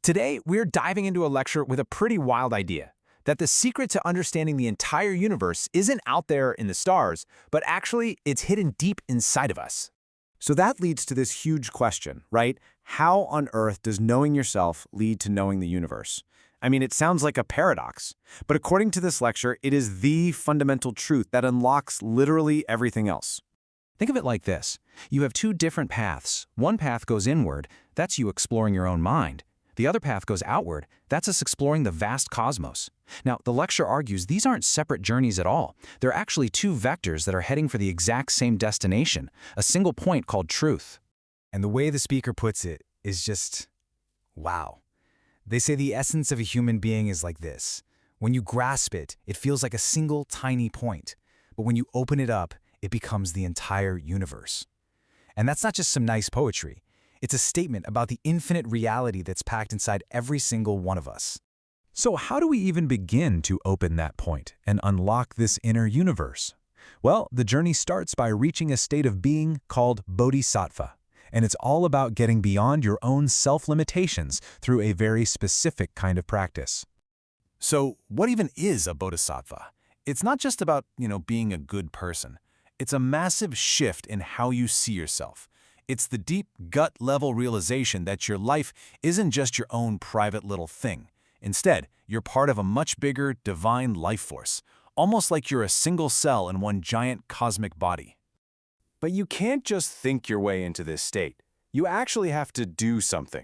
Today, we're diving into a lecture with a pretty wild idea, that the secret to understanding the entire universe isn't out there in the stars, but actually it's hidden deep inside of us. So that leads to this huge question, right? How on earth does knowing yourself lead to knowing the universe? I mean, it sounds like a paradox, but according to this lecture, it is the fundamental truth that unlocks literally everything else. Think of it like this. You have two different paths. One path goes inward, that's you exploring your own mind. The other path goes outward, that's us exploring the vast cosmos. Now, the lecture argues these aren't separate journeys at all. They're actually two vectors that are heading for the exact same destination, a single point called truth. And the way the speaker puts it is just, wow. They say the essence of a human being is like this. When you grasp it, it feels like a single tiny point. But when you open it up, it becomes the entire universe. And that's not just some nice poetry. It's a statement about the infinite reality that's packed inside every single one of us. So how do we even begin to open that point and unlock this inner universe? Well, the journey starts by reaching a state of being called bodhisattva. And it's all about getting beyond your own self-limitations through a very specific kind of practice. So what even is a bodhisattva? It's not just about, being a good person. It's a massive shift in how you see yourself. It's the deep, gut-level realization that your life isn't just your own private little thing. Instead, you're part of a much bigger, divine life force, almost like you're a single cell in one giant cosmic body. But you can't just think your way into this state. You actually have to do something.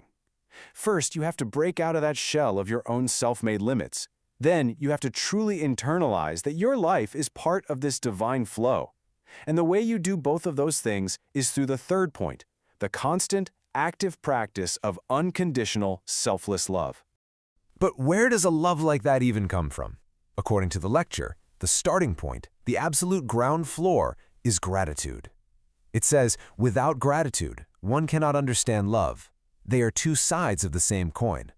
First, you have to break out of that shell of your own self-made limits. Then, you have to truly internalize that your life is part of this divine flow. And the way you do both of those things is through the third point, the constant, active practice of unconditional, selfless love. But where does a love like that even come from? According to the lecture, the starting point, the absolute ground floor, is gratitude. It says, without gratitude, one cannot understand love. They are two sides of the same coin.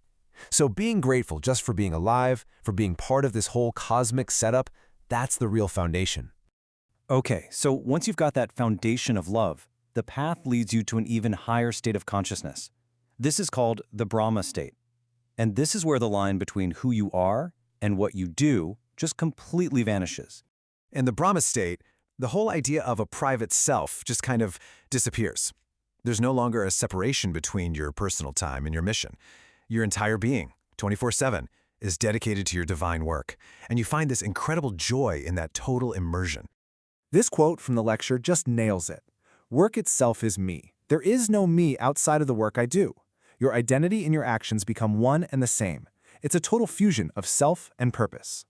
So being grateful just for being alive, for being part of this whole cosmic setup, that's the real foundation. Okay, so once you've got that foundation of love, the path leads you to an even higher state of consciousness. This is called the Brahma state. And this is where the line between who you are and what you do just completely vanishes. In the Brahma state, the whole idea of a private self just kind of disappears. There's no longer a separation between your personal time and your mission. Your entire being, 24/7, is dedicated to your divine work, and you find this incredible joy in that total immersion. This quote from the lecture just nails it. Work itself is me. There is no me outside of the work I do. Your identity and your actions become one and the same. It's a total fusion of self and purpose.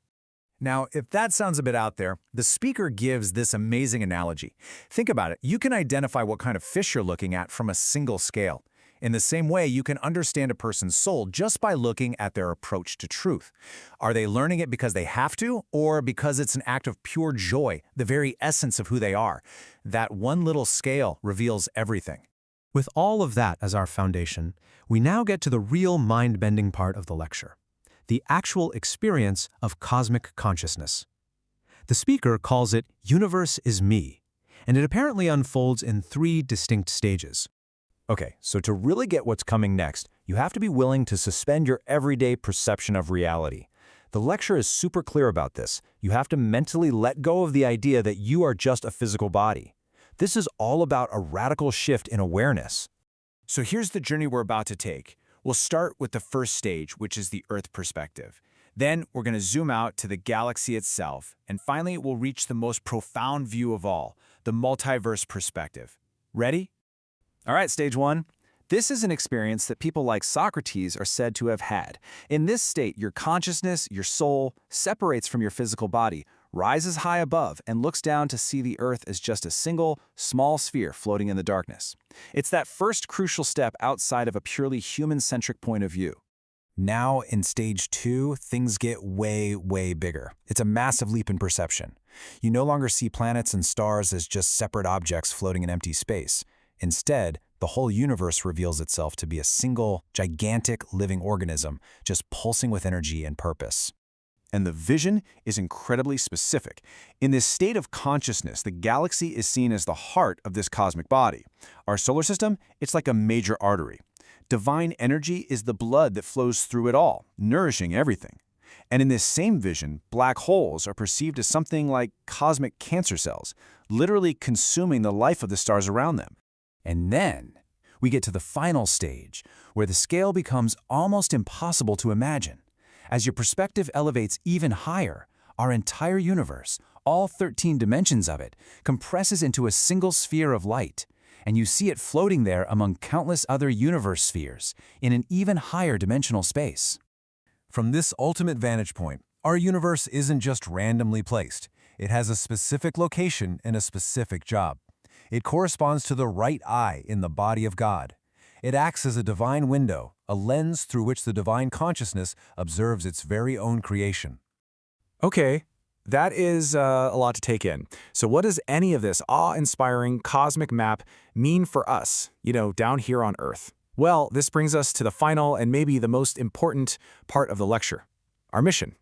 Now, if that sounds a bit out there, the speaker gives this amazing analogy. Think about it. You can identify what kind of fish you're looking at from a single scale. In the same way, you can understand a person's soul just by looking at their approach to truth. Are they learning it because they have to, or because it's an act of pure joy, the very essence of who they are? That one little scale reveals everything. With all of that as our foundation, we now get to the real mind-bending part of the lecture, the actual experience of cosmic consciousness. The speaker calls it Universe is Me, and it apparently unfolds in three distinct stages. Okay, so to really get what's coming next, you have to be willing to suspend your everyday perception of reality. The lecture is super clear about this. You have to mentally let go of the idea that you are just a physical body. This is all about a radical shift in awareness. So here's the journey we're about to take. We'll start with the first stage, which is the Earth perspective. Then we're going to zoom out to the galaxy itself, and finally we'll reach the most profound view of all, the multiverse perspective. Ready? All right, stage one. This is an experience that people like Socrates are said to have had. In this state, your consciousness, your soul, separates from your physical body, rises high above, and looks down to see the Earth as just a single, small sphere floating in the darkness. It's that first crucial step outside of a purely human-centric point of view. Now, in stage 2, things get way, way bigger. It's a massive leap in perception. You no longer see planets and stars as just separate objects floating in empty space. Instead, the whole universe reveals itself to be a single, gigantic living organism, just pulsing with energy and purpose. And the vision is incredibly specific. In this state of consciousness, the galaxy is seen as the heart of this cosmic body. Our solar system, it's like a major artery. Divine energy is the blood that flows through it all, nourishing everything. And in this same vision, black holes are perceived as something like cosmic cancer cells, literally consuming the life of the stars around them. And then we get to the final stage, where the scale becomes almost impossible to imagine. As your perspective elevates even higher, our entire universe, all 13 dimensions of it, compresses into a single sphere of light, and you see it floating there among countless other universe spheres in an even higher dimensional space. From this ultimate vantage point, our universe isn't just randomly placed. It has a specific location and a specific job. It corresponds to the right eye in the body of God. It acts as a divine window, a lens through which the divine consciousness observes its very own creation. Okay, that is a lot to take in. So what does any of this awe-inspiring cosmic map mean for us, down here on Earth? Well, this brings us to the final and maybe the most important part of the lecture, our mission.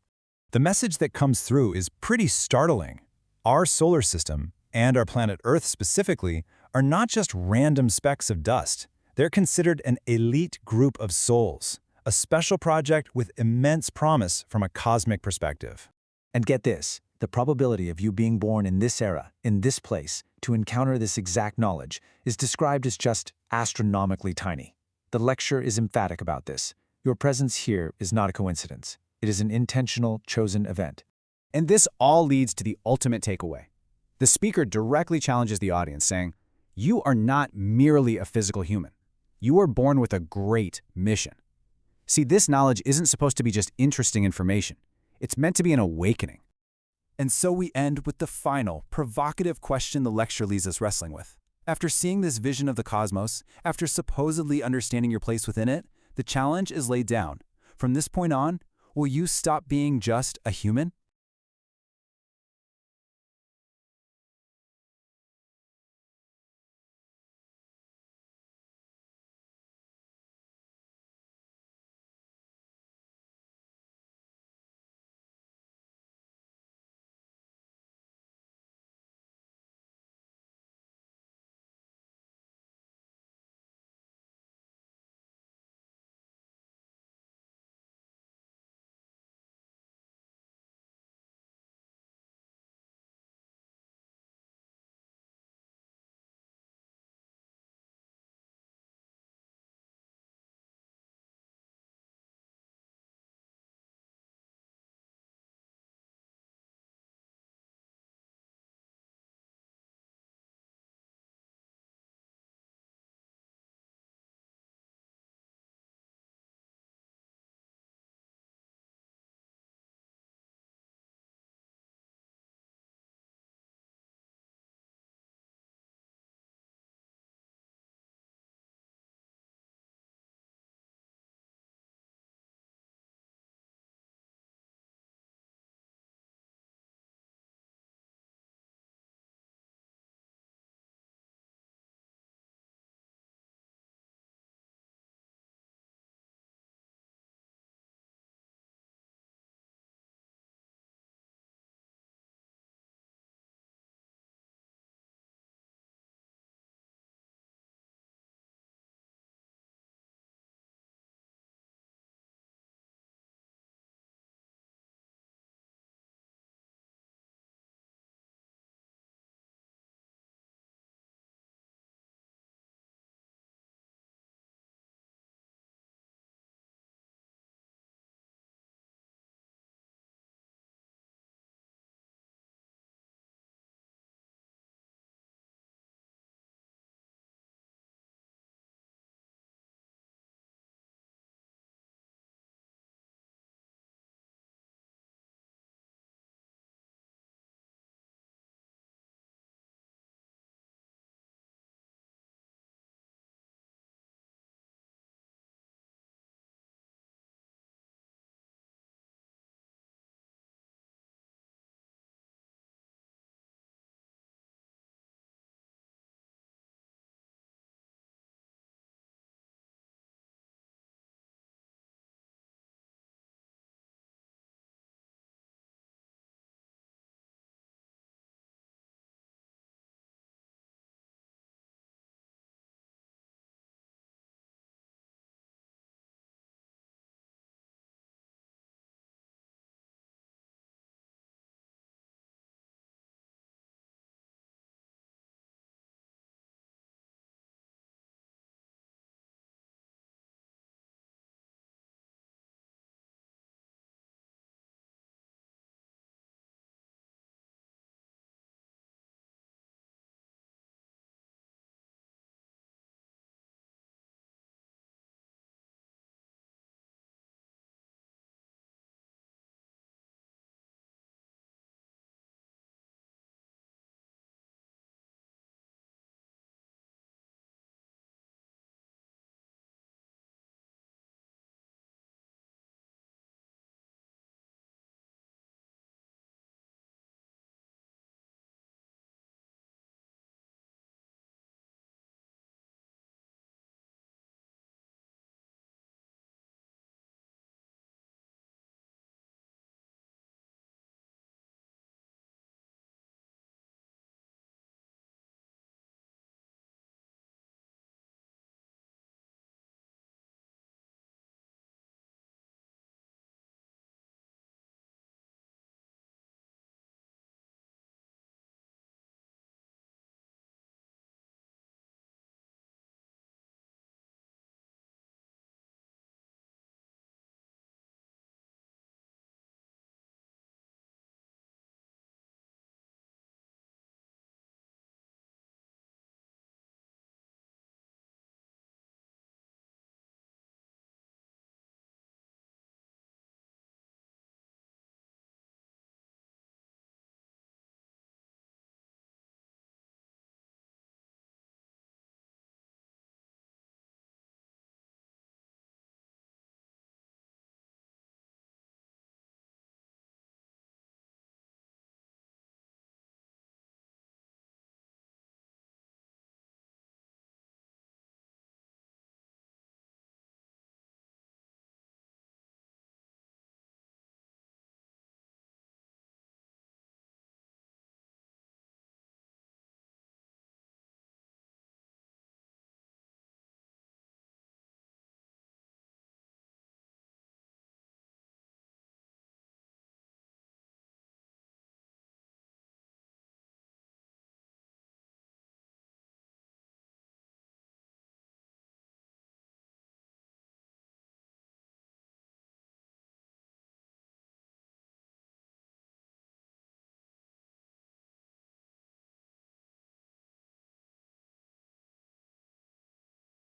The message that comes through is pretty startling. Our solar system, and our planet Earth specifically, are not just random specks of dust. They're considered an elite group of souls, a special project with immense promise from a cosmic perspective. And get this, the probability of you being born in this era, in this place, to encounter this exact knowledge is described as just astronomically tiny. The lecture is emphatic about this. Your presence here is not a coincidence. It is an intentional, chosen event. And this all leads to the ultimate takeaway. The speaker directly challenges the audience, saying, "You are not merely a physical human. You are born with a great mission." See, this knowledge isn't supposed to be just interesting information. It's meant to be an awakening. And so we end with the final, provocative question the lecture leaves us wrestling with. After seeing this vision of the cosmos, after supposedly understanding your place within it, the challenge is laid down. From this point on, will you stop being just a human?